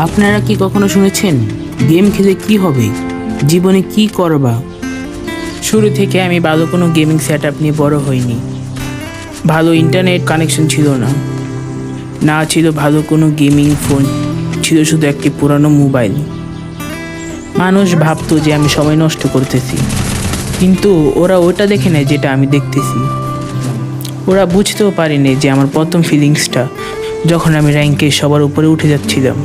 আপনারা কি কখনো শুনেছেন গেম খেলে কি হবে, জীবনে কি করবা? শুরু থেকে আমি ভালো কোনো গেমিং সেট আপ নিয়ে বড় হইনি। ভালো ইন্টারনেট কানেকশন ছিল না, না ছিল ভালো কোনো গেমিং ফোন, ছিল শুধু একটি পুরানো মোবাইল। মানুষ ভাবতো যে আমি সময় নষ্ট করতেছি, কিন্তু ওরা ওটা দেখে নেয় যেটা আমি দেখতেছি। ওরা বুঝতেও পারেনি যে আমার প্রথম ফিলিংসটা যখন আমি র্যাঙ্কে সবার উপরে উঠে যাচ্ছিলাম।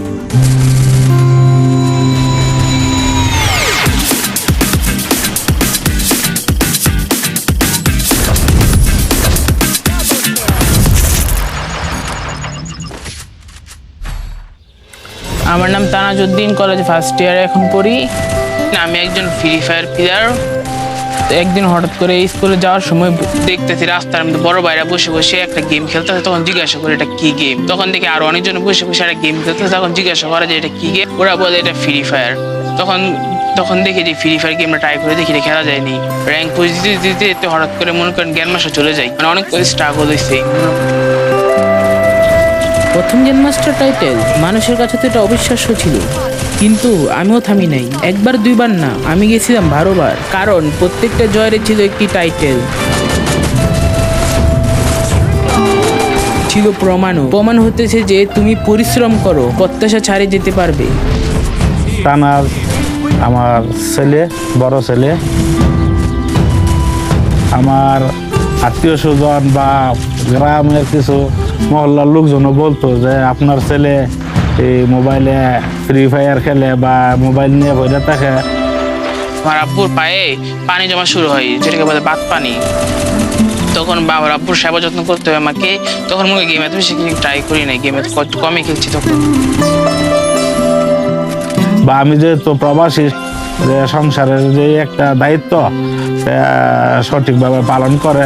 আমার নাম তানাজউদ্দিন, কলেজ ফার্স্ট ইয়ারে এখন পড়ি। আমি একজন ফ্রি ফায়ার প্লেয়ার। তো একদিন হঠাৎ করে স্কুলে যাওয়ার সময় দেখতেছি রাস্তার মধ্যে বড় ভাইরা বসে বসে একটা গেম খেলতেছে। তখন জিজ্ঞাসা করে এটা কি গেম। তখন দেখি আরো অনেকজন বসে বসে একটা গেম খেলতেছে। তখন জিজ্ঞাসা করে যে এটা কি গেম। ওরা বলে এটা ফ্রি ফায়ার। তখন তখন দেখি যে ফ্রি ফায়ার গেমটা ট্রাই করে দেখি খেলা যায়নি। র্যাঙ্ক পুশ দিতে দিতে দিতে হঠাৎ করে মনে করেন জ্ঞান মাসে চলে যায়, মানে অনেক স্ট্রাগল হয়েছে। প্রথম গেম মাস্টার টাইটেল মানুষের কাছে তো এটা অবিশ্বাস্য ছিল, কিন্তু আমিও থামি নাই। একবার দুইবার না, আমি গেছিলাম 12 বার, কারণ প্রত্যেকটা জয়ের ছিল একটি টাইটেল, ছিল প্রমাণ হতেছে যে তুমি পরিশ্রম করো, প্রত্যাশা ছাড়ে যেতে পারবে। তানার আমার ছেলে, বড় ছেলে, আমার আত্মীয় স্বজন বা গ্রামের কিছু মহল্লার লোকজনও বলতো যে আপনার ছেলে এই মোবাইলে ফ্রি ফায়ার খেলে বা মোবাইল নিয়ে বসে থাকে। আমার আব্বুর পায়ে পানি জমা শুরু হয়, যেটাকে বলে বাত পানি। তখন বাবার আব্বুর সেবা যত্ন করতে হবে আমাকে। তখন মনে গেম এত বেশি ট্রাই করি নাই, গেমে কমই খেলছি তখন। বা আমি যেহেতু প্রবাসী, যে সংসারের যে একটা দায়িত্ব সঠিকভাবে পালন করে